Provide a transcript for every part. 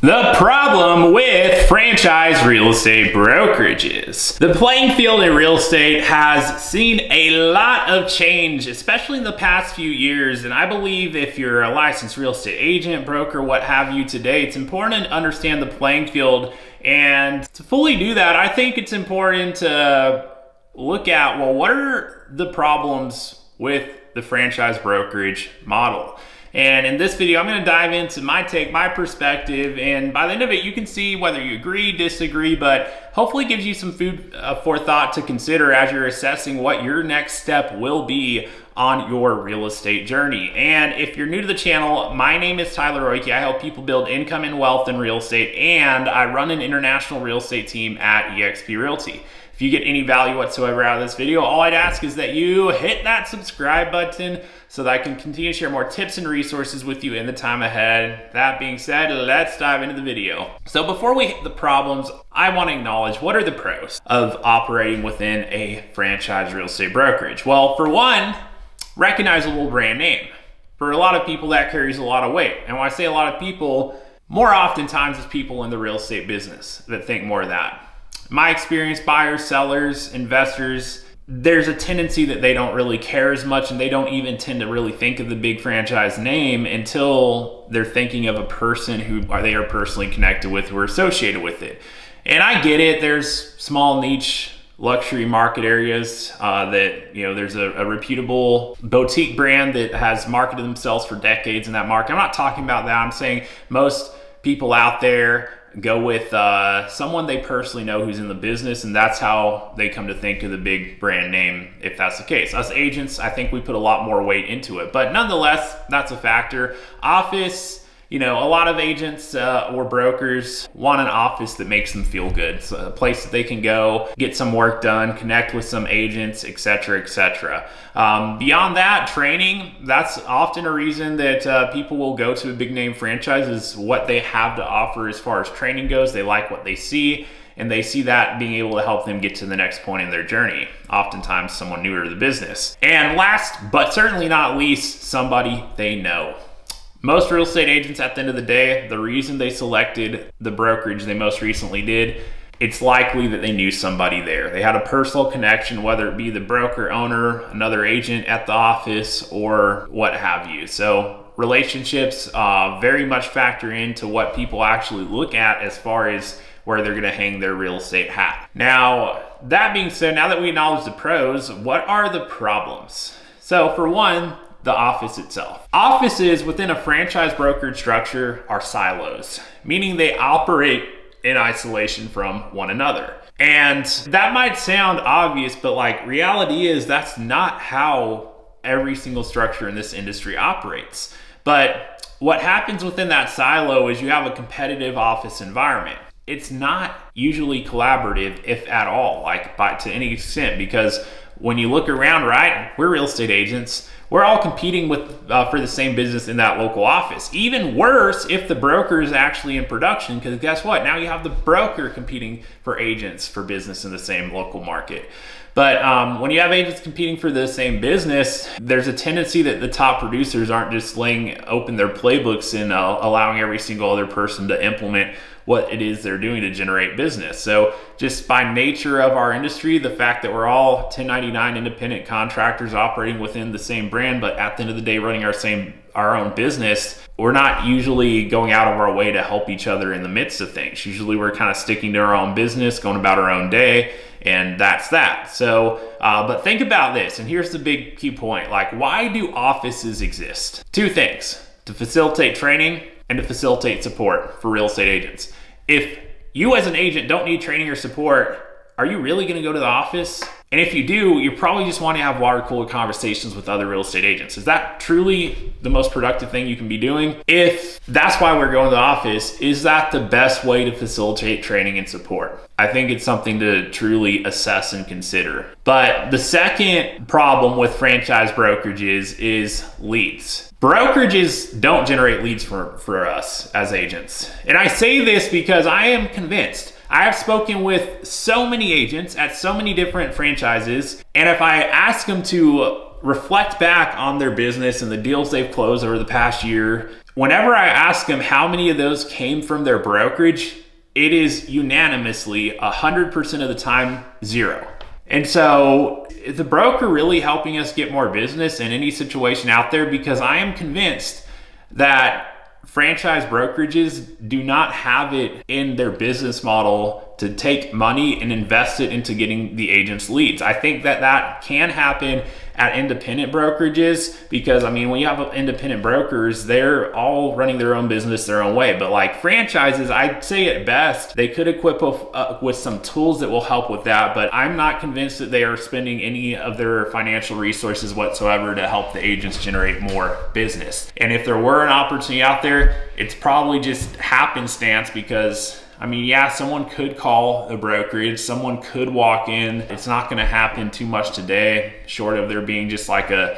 The problem with franchise real estate brokerages. The playing field in real estate has seen a lot of change, especially in the past few years. And I believe if you're a licensed real estate agent, broker, what have you today, it's important to understand the playing field. And to fully do that, I think it's important to look at, well, what are the problems with the franchise brokerage model? And in this video, I'm going to dive into my take, my perspective, and by the end of it, you can see whether you agree, disagree, but hopefully gives you some food for thought to consider as you're assessing what your next step will be on your real estate journey. And if you're new to the channel, my name is Tyler Roicki. I help people build income and wealth in real estate, and I run an international real estate team at eXp Realty. If you get any value whatsoever out of this video, all I'd ask is that you hit that subscribe button so that I can continue to share more tips and resources with you in the time ahead. That being said, let's dive into the video. So before we hit the problems, I want to acknowledge what are the pros of operating within a franchise real estate brokerage. Well, for one, recognizable brand name. For a lot of people, that carries a lot of weight. And when I say a lot of people, more oftentimes it's people in the real estate business that think more of that. My experience, buyers, sellers, investors, there's a tendency that they don't really care as much, and they don't even tend to really think of the big franchise name until they're thinking of a person who they are personally connected with, who are associated with it. And I get it. There's small niche luxury market areas that, you know, there's a reputable boutique brand that has marketed themselves for decades in that market. I'm not talking about that. I'm saying most people out there go with someone they personally know who's in the business, and that's how they come to think of the big brand name, if that's the case. Us agents, I think we put a lot more weight into it, but nonetheless, that's a factor. Office, you know, a lot of agents or brokers want an office that makes them feel good. So a place that they can go, get some work done, connect with some agents, etc., etc. Beyond that, training, that's often a reason that people will go to a big name franchise, is what they have to offer as far as training goes. They like what they see, and they see that being able to help them get to the next point in their journey. Oftentimes someone newer to the business. And last, but certainly not least, somebody they know. Most real estate agents, at the end of the day, the reason they selected the brokerage they most recently did, it's likely that they knew somebody there. They had a personal connection, whether it be the broker, owner, another agent at the office, or what have you. So relationships very much factor into what people actually look at as far as where they're gonna hang their real estate hat. Now, that being said, now that we acknowledge the pros, what are the problems? So for one, the office itself. Offices within a franchise brokerage structure are silos, meaning they operate in isolation from one another. And that might sound obvious, but like reality is that's not how every single structure in this industry operates. But what happens within that silo is you have a competitive office environment. It's not usually collaborative, if at all, like to any extent, because when you look around, right, we're real estate agents, we're all competing with for the same business in that local office. Even worse if the broker is actually in production, because guess what? Now you have the broker competing for agents for business in the same local market. But when you have agents competing for the same business, there's a tendency that the top producers aren't just laying open their playbooks and allowing every single other person to implement what it is they're doing to generate business. So just by nature of our industry, the fact that we're all 1099 independent contractors operating within the same brand, but at the end of the day running our own business, we're not usually going out of our way to help each other in the midst of things. Usually we're kind of sticking to our own business, going about our own day, and that's that. So, but think about this, and here's the big key point. Like, why do offices exist? Two things: to facilitate training and to facilitate support for real estate agents. If you as an agent don't need training or support, are you really gonna go to the office? And if you do, you probably just want to have water cooler conversations with other real estate agents. Is that truly the most productive thing you can be doing? If that's why we're going to the office, is that the best way to facilitate training and support? I think it's something to truly assess and consider. But the second problem with franchise brokerages is leads. Brokerages don't generate leads for us as agents. And I say this because I am convinced. I have spoken with so many agents at so many different franchises, and if I ask them to reflect back on their business and the deals they've closed over the past year, whenever I ask them how many of those came from their brokerage, it is unanimously 100% of the time 0. And so is the broker really helping us get more business in any situation out there? Because I am convinced that franchise brokerages do not have it in their business model to take money and invest it into getting the agents leads. I think that that can happen at independent brokerages, because I mean, when you have independent brokers, they're all running their own business their own way. But like franchises, I'd say at best, they could equip with some tools that will help with that. But I'm not convinced that they are spending any of their financial resources whatsoever to help the agents generate more business. And if there were an opportunity out there, it's probably just happenstance, because I mean, yeah, someone could call a brokerage, someone could walk in. It's not gonna happen too much today, short of there being just like a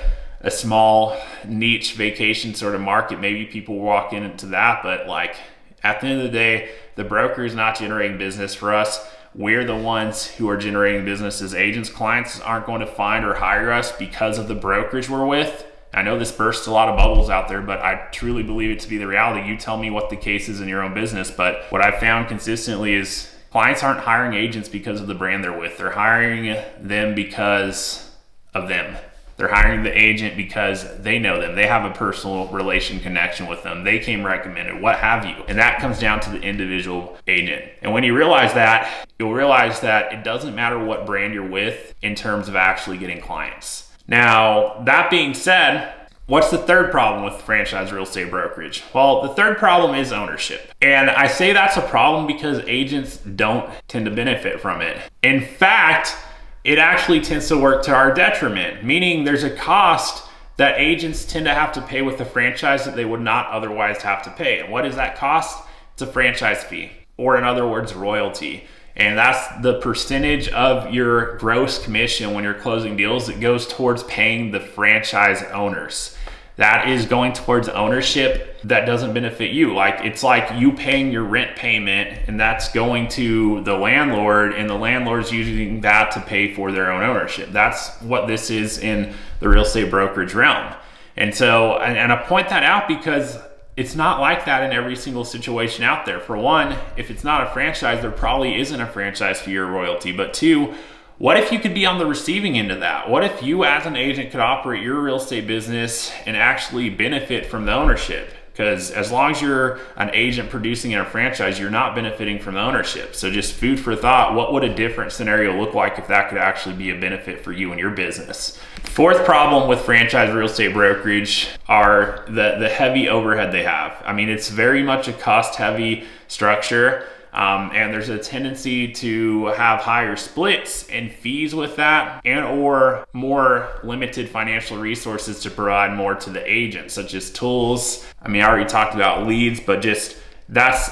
small niche vacation sort of market. Maybe people walk into that, but like at the end of the day, the broker is not generating business for us. We're the ones who are generating business as agents. Clients aren't going to find or hire us because of the brokerage we're with. I know this bursts a lot of bubbles out there, but I truly believe it to be the reality. You tell me what the case is in your own business, but what I've found consistently is clients aren't hiring agents because of the brand they're with. They're hiring them because of them. They're hiring the agent because they know them. They have a personal relation connection with them. They came recommended, what have you. And that comes down to the individual agent. And when you realize that, you'll realize that it doesn't matter what brand you're with in terms of actually getting clients. Now, that being said, what's the third problem with franchise real estate brokerage? Well, the third problem is ownership. And I say that's a problem because agents don't tend to benefit from it. In fact, it actually tends to work to our detriment, meaning there's a cost that agents tend to have to pay with the franchise that they would not otherwise have to pay. And what is that cost? It's a franchise fee, or in other words, royalty. And that's the percentage of your gross commission when you're closing deals that goes towards paying the franchise owners. That is going towards ownership that doesn't benefit you. Like, it's like you paying your rent payment, and that's going to the landlord, and the landlord's using that to pay for their own ownership. That's what this is in the real estate brokerage realm. And so, and I point that out because it's not like that in every single situation out there. For one, if it's not a franchise, there probably isn't a franchise fee or royalty. But two, what if you could be on the receiving end of that? What if you as an agent could operate your real estate business and actually benefit from the ownership? Because as long as you're an agent producing in a franchise, you're not benefiting from the ownership. So just food for thought, what would a different scenario look like if that could actually be a benefit for you and your business? Fourth problem with franchise real estate brokerage are the heavy overhead they have. I mean, it's very much a cost-heavy structure. And there's a tendency to have higher splits and fees with that, and or more limited financial resources to provide more to the agent, such as tools. I mean, I already talked about leads, but just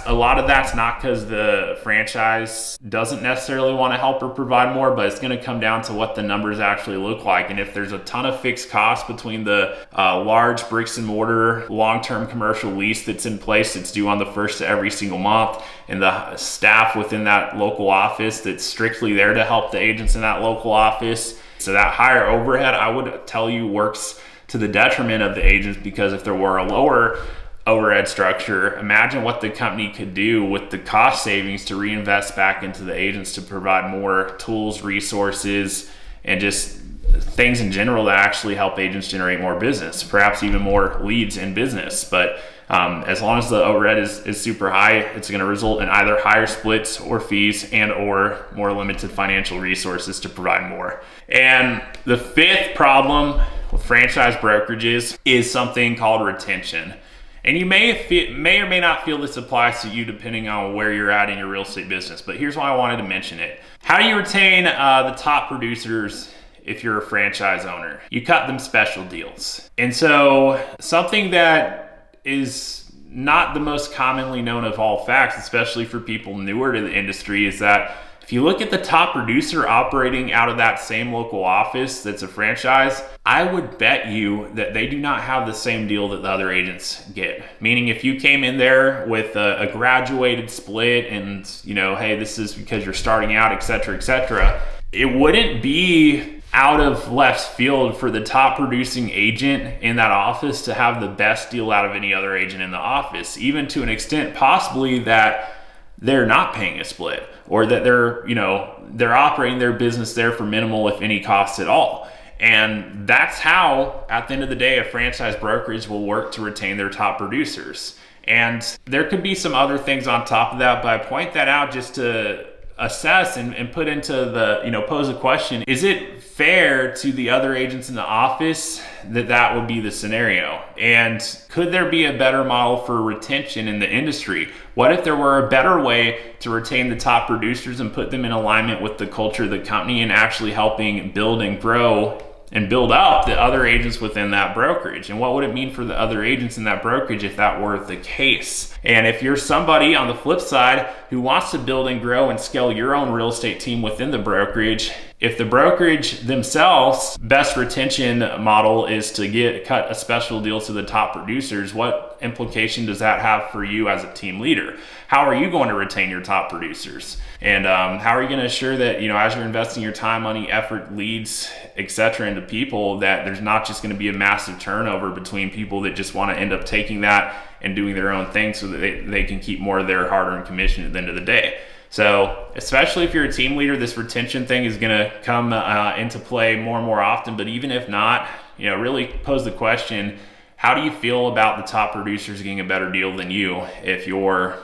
a lot of that's not because the franchise doesn't necessarily want to help or provide more, but it's going to come down to what the numbers actually look like. And if there's a ton of fixed costs between the large bricks and mortar long-term commercial lease that's in place, that's due on the first of every single month, and the staff within that local office that's strictly there to help the agents in that local office, so that higher overhead, I would tell you, works to the detriment of the agents, because if there were a lower overhead structure, imagine what the company could do with the cost savings to reinvest back into the agents to provide more tools, resources, and just things in general that actually help agents generate more business, perhaps even more leads in business. But as long as the overhead is super high, it's going to result in either higher splits or fees, and or more limited financial resources to provide more. And the fifth problem with franchise brokerages is something called retention. And you may or may not feel this applies to you depending on where you're at in your real estate business, but here's why I wanted to mention it. How do you retain the top producers if you're a franchise owner? You cut them special deals. And so something that is not the most commonly known of all facts, especially for people newer to the industry, is that if you look at the top producer operating out of that same local office that's a franchise, I would bet you that they do not have the same deal that the other agents get. Meaning, if you came in there with a graduated split and, you know, hey, this is because you're starting out, et cetera, it wouldn't be out of left field for the top producing agent in that office to have the best deal out of any other agent in the office, even to an extent possibly that they're not paying a split, or that they're operating their business there for minimal, if any, costs at all. And that's how, at the end of the day, a franchise brokerage will work to retain their top producers. And there could be some other things on top of that, but I point that out just to assess and put into the, pose a question. Is it fair to the other agents in the office that would be the scenario? And could there be a better model for retention in the industry? What if there were a better way to retain the top producers and put them in alignment with the culture of the company and actually helping build and grow and build up the other agents within that brokerage? And what would it mean for the other agents in that brokerage if that were the case? And if you're somebody on the flip side who wants to build and grow and scale your own real estate team within the brokerage, if the brokerage themselves best retention model is to cut a special deal to the top producers, what implication does that have for you as a team leader? How are you going to retain your top producers? And how are you going to assure that, as you're investing your time, money, effort, leads, etc. into people, that there's not just going to be a massive turnover between people that just want to end up taking that and doing their own thing so that they can keep more of their hard-earned commission at the end of the day? So especially if you're a team leader, this retention thing is going to come into play more and more often. But even if not, really pose the question, how do you feel about the top producers getting a better deal than you if you're,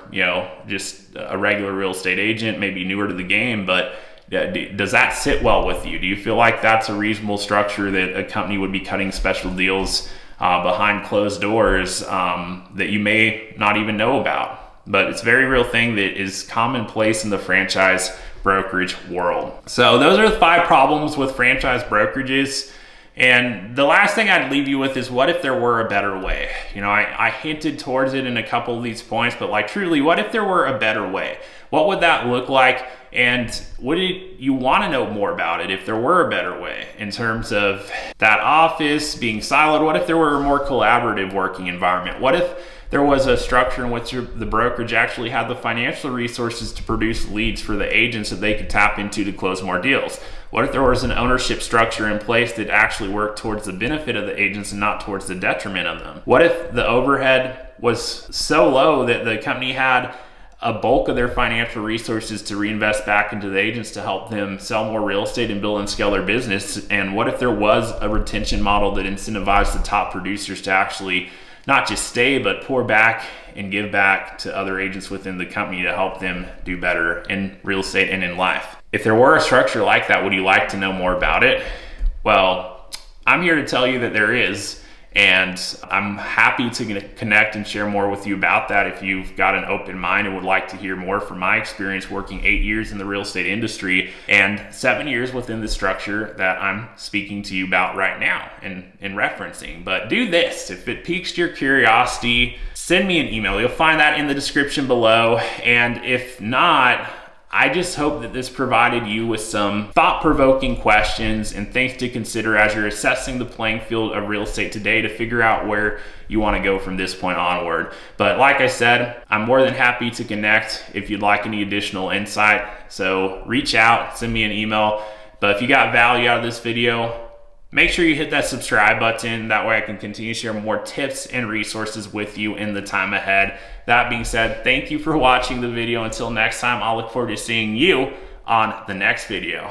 just a regular real estate agent, maybe newer to the game, but does that sit well with you? Do you feel like that's a reasonable structure that a company would be cutting special deals behind closed doors that you may not even know about? But it's a very real thing that is commonplace in the franchise brokerage world. So those are the 5 problems with franchise brokerages. And the last thing I'd leave you with is, what if there were a better way? I hinted towards it in a couple of these points, but truly, what if there were a better way? What would that look like? And would you want to know more about it if there were a better way in terms of that office being siloed? What if there were a more collaborative working environment? What if there was a structure in which the brokerage actually had the financial resources to produce leads for the agents that they could tap into to close more deals? What if there was an ownership structure in place that actually worked towards the benefit of the agents and not towards the detriment of them? What if the overhead was so low that the company had a bulk of their financial resources to reinvest back into the agents to help them sell more real estate and build and scale their business? And what if there was a retention model that incentivized the top producers to actually not just stay, but pour back and give back to other agents within the company to help them do better in real estate and in life? If there were a structure like that, would you like to know more about it? Well, I'm here to tell you that there is, and I'm happy to connect and share more with you about that if you've got an open mind and would like to hear more from my experience working 8 years in the real estate industry and 7 years within the structure that I'm speaking to you about right now and referencing. But do this, if it piques your curiosity, send me an email. You'll find that in the description below. And if not, I just hope that this provided you with some thought-provoking questions and things to consider as you're assessing the playing field of real estate today to figure out where you want to go from this point onward. But like I said, I'm more than happy to connect if you'd like any additional insight. So reach out, send me an email. But if you got value out of this video, make sure you hit that subscribe button. That way I can continue to share more tips and resources with you in the time ahead. That being said, thank you for watching the video. Until next time, I'll look forward to seeing you on the next video.